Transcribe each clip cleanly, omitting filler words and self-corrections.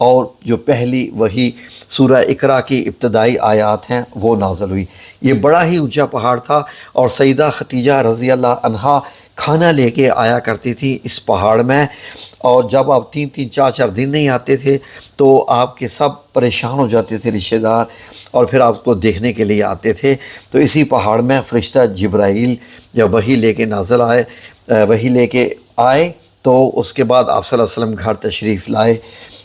اور جو پہلی وہی سورہ اقرا کی ابتدائی آیات ہیں وہ نازل ہوئی۔ یہ بڑا ہی اونچا پہاڑ تھا اور سیدہ خدیجہ رضی اللہ عنہا کھانا لے کے آیا کرتی تھی اس پہاڑ میں، اور جب آپ 3 4 دن نہیں آتے تھے تو آپ کے سب پریشان ہو جاتے تھے رشتہ دار، اور پھر آپ کو دیکھنے کے لیے آتے تھے۔ تو اسی پہاڑ میں فرشتہ جبرائیل جب وحی لے کے نازل آئے، وحی لے کے آئے تو اس کے بعد آپ صلی اللہ علیہ وسلم گھر تشریف لائے،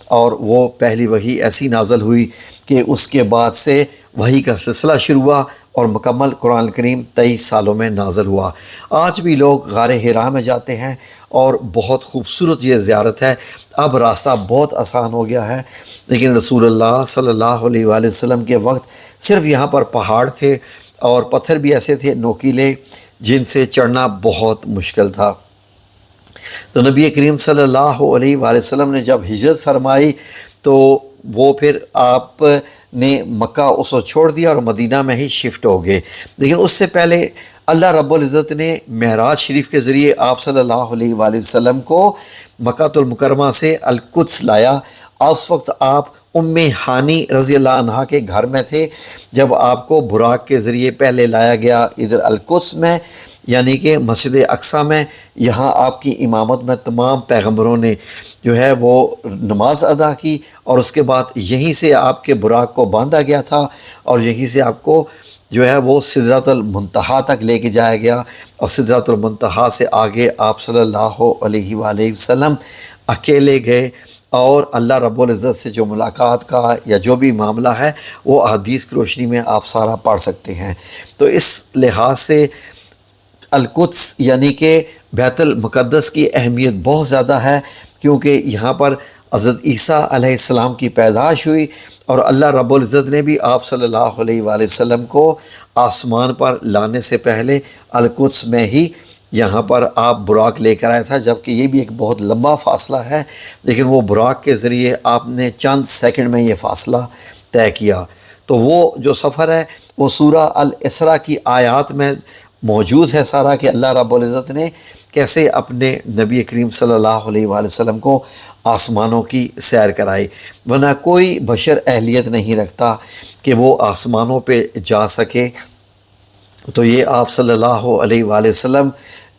اور وہ پہلی وحی ایسی نازل ہوئی کہ اس کے بعد سے وحی کا سلسلہ شروع ہوا اور مکمل قرآن کریم 23 سالوں میں نازل ہوا۔ آج بھی لوگ غار حرا میں جاتے ہیں اور بہت خوبصورت یہ زیارت ہے۔ اب راستہ بہت آسان ہو گیا ہے، لیکن رسول اللہ صلی اللہ علیہ وآلہ وسلم کے وقت صرف یہاں پر پہاڑ تھے اور پتھر بھی ایسے تھے نوکیلے جن سے چڑھنا بہت مشکل تھا۔ تو نبی کریم صلی اللہ علیہ وآلہ وسلم نے جب ہجرت فرمائی تو وہ پھر آپ نے مکہ اس کو چھوڑ دیا اور مدینہ میں ہی شفٹ ہو گئے، لیکن اس سے پہلے اللہ رب العزت نے معراج شریف کے ذریعے آپ صلی اللہ علیہ وآلہ وسلم کو مکہ المکرمہ سے القدس لایا۔ اس وقت آپ ام ہانی رضی اللہ عنہا کے گھر میں تھے جب آپ کو براق کے ذریعے پہلے لایا گیا ادھر القدس میں، یعنی کہ مسجد اقصیٰ میں۔ یہاں آپ کی امامت میں تمام پیغمبروں نے جو ہے وہ نماز ادا کی، اور اس کے بعد یہیں سے آپ کے براق کو باندھا گیا تھا، اور یہیں سے آپ کو جو ہے وہ سدرۃ المنتہا تک لے کے جایا گیا، اور سدرۃ المنتہا سے آگے آپ صلی اللہ علیہ وآلہ وسلم اکیلے گئے، اور اللہ رب العزت سے جو ملاقات کا یا جو بھی معاملہ ہے وہ احادیث کی روشنی میں آپ سارا پڑھ سکتے ہیں۔ تو اس لحاظ سے القدس یعنی کہ بیت المقدس کی اہمیت بہت زیادہ ہے، کیونکہ یہاں پر حضرت عیسیٰ علیہ السلام کی پیدائش ہوئی، اور اللہ رب العزت نے بھی آپ صلی اللہ علیہ وآلہ وسلم کو آسمان پر لانے سے پہلے القدس میں ہی یہاں پر آپ براق لے کر آیا تھا، جبکہ یہ بھی ایک بہت لمبا فاصلہ ہے، لیکن وہ براق کے ذریعے آپ نے چند سیکنڈ میں یہ فاصلہ طے کیا۔ تو وہ جو سفر ہے وہ سورہ الاسراء کی آیات میں موجود ہے سارا، کہ اللہ رب العزت نے کیسے اپنے نبی کریم صلی اللہ علیہ وآلہ وسلم کو آسمانوں کی سیر کرائی، ورنہ کوئی بشر اہلیت نہیں رکھتا کہ وہ آسمانوں پہ جا سکے۔ تو یہ آپ صلی اللہ علیہ وآلہ وسلم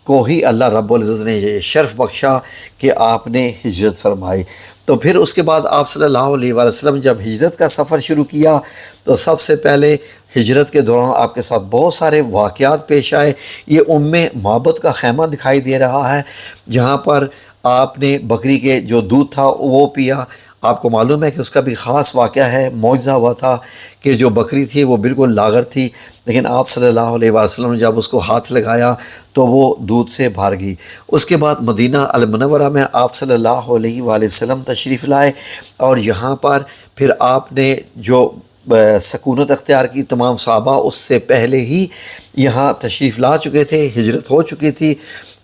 کو ہی اللہ رب العزت نے یہ شرف بخشا کہ آپ نے ہجرت فرمائی۔ تو پھر اس کے بعد آپ صلی اللہ علیہ وآلہ وسلم جب ہجرت کا سفر شروع کیا تو سب سے پہلے ہجرت کے دوران آپ کے ساتھ بہت سارے واقعات پیش آئے۔ یہ معبد کا خیمہ دکھائی دے رہا ہے، جہاں پر آپ نے بکری کے جو دودھ تھا وہ پیا۔ آپ کو معلوم ہے کہ اس کا بھی خاص واقعہ ہے، معجزہ ہوا تھا کہ جو بکری تھی وہ بالکل لاغر تھی، لیکن آپ صلی اللہ علیہ وسلم نے جب اس کو ہاتھ لگایا تو وہ دودھ سے بھر گئی۔ اس کے بعد مدینہ المنورہ میں آپ صلی اللہ علیہ وآلہ وسلم تشریف لائے، اور یہاں پر پھر آپ نے جو سکونت اختیار کی، تمام صحابہ اس سے پہلے ہی یہاں تشریف لا چکے تھے، ہجرت ہو چکی تھی،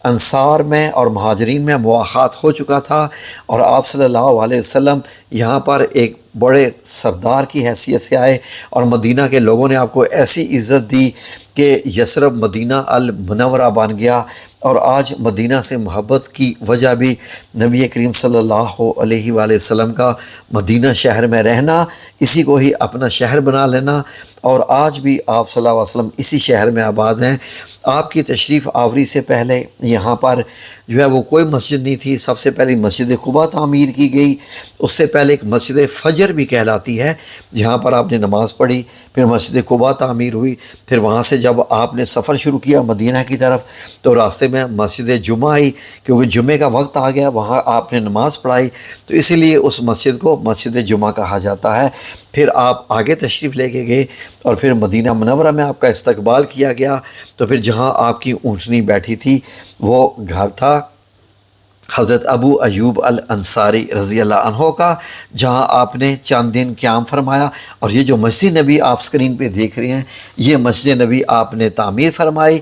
انصار میں اور مہاجرین میں مواخات ہو چکا تھا، اور آپ صلی اللہ علیہ وسلم یہاں پر ایک بڑے سردار کی حیثیت سے آئے، اور مدینہ کے لوگوں نے آپ کو ایسی عزت دی کہ یثرب مدینہ المنورہ بن گیا، اور آج مدینہ سے محبت کی وجہ بھی نبی کریم صلی اللہ علیہ وآلہ وسلم کا مدینہ شہر میں رہنا، اسی کو ہی اپنا شہر بنا لینا، اور آج بھی آپ صلی اللہ علیہ وسلم اسی شہر میں آباد ہیں۔ آپ کی تشریف آوری سے پہلے یہاں پر جو ہے وہ کوئی مسجد نہیں تھی، سب سے پہلے مسجد قباء تعمیر کی گئی، اس سے پہلے ایک مسجد فجر بھی کہلاتی ہے جہاں پر آپ نے نماز پڑھی، پھر مسجد قباء تعمیر ہوئی، پھر وہاں سے جب آپ نے سفر شروع کیا مدینہ کی طرف تو راستے میں مسجد جمعہ آئی، کیونکہ جمعے کا وقت آ گیا، وہاں آپ نے نماز پڑھائی، تو اسی لیے اس مسجد کو مسجد جمعہ کہا جاتا ہے۔ پھر آپ آگے تشریف لے کے گئے، اور پھر مدینہ منورہ میں آپ کا استقبال کیا گیا، تو پھر جہاں آپ کی اونٹنی بیٹھی تھی وہ گھر تھا حضرت ابو ایوب الانصاری رضی اللہ عنہ کا، جہاں آپ نے چند دن قیام فرمایا۔ اور یہ جو مسجد نبی آپ اسکرین پہ دیکھ رہے ہیں، یہ مسجد نبی آپ نے تعمیر فرمائی،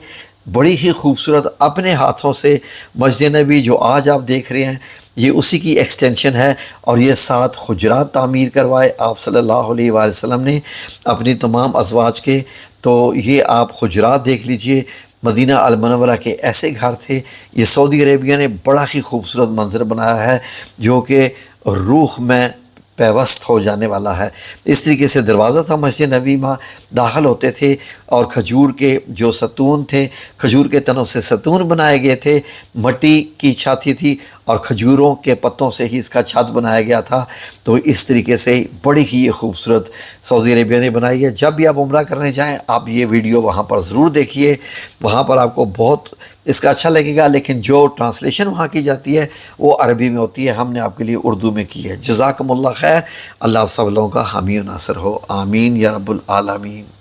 بڑی ہی خوبصورت اپنے ہاتھوں سے مسجد نبی جو آج آپ دیکھ رہے ہیں یہ اسی کی ایکسٹینشن ہے، اور یہ 7 حجرات تعمیر کروائے آپ صلی اللہ علیہ وآلہ وسلم نے اپنی تمام ازواج کے۔ تو یہ آپ حجرات دیکھ لیجئے، مدینہ المنورہ کے ایسے گھر تھے۔ یہ سعودی عربیہ نے بڑا ہی خوبصورت منظر بنایا ہے جو کہ روح میں پیوست ہو جانے والا ہے۔ اس طریقے سے دروازہ تھا مسجد نبوی میں، داخل ہوتے تھے اور کھجور کے جو ستون تھے، کھجور کے تنوں سے ستون بنائے گئے تھے، مٹی کی چھاتی تھی اور کھجوروں کے پتوں سے ہی اس کا چھت بنایا گیا تھا۔ تو اس طریقے سے بڑی ہی یہ خوبصورت سعودی عربیہ نے بنائی ہے۔ جب بھی آپ عمرہ کرنے جائیں آپ یہ ویڈیو وہاں پر ضرور دیکھیے، وہاں پر آپ کو بہت اس کا اچھا لگے گا، لیکن جو ٹرانسلیشن وہاں کی جاتی ہے وہ عربی میں ہوتی ہے، ہم نے آپ کے لیے اردو میں کی ہے۔ جزاکم اللہ خیر، اللہ آپ سب لوگوں کا حامی و ناصر ہو، آمین یا رب العالمین۔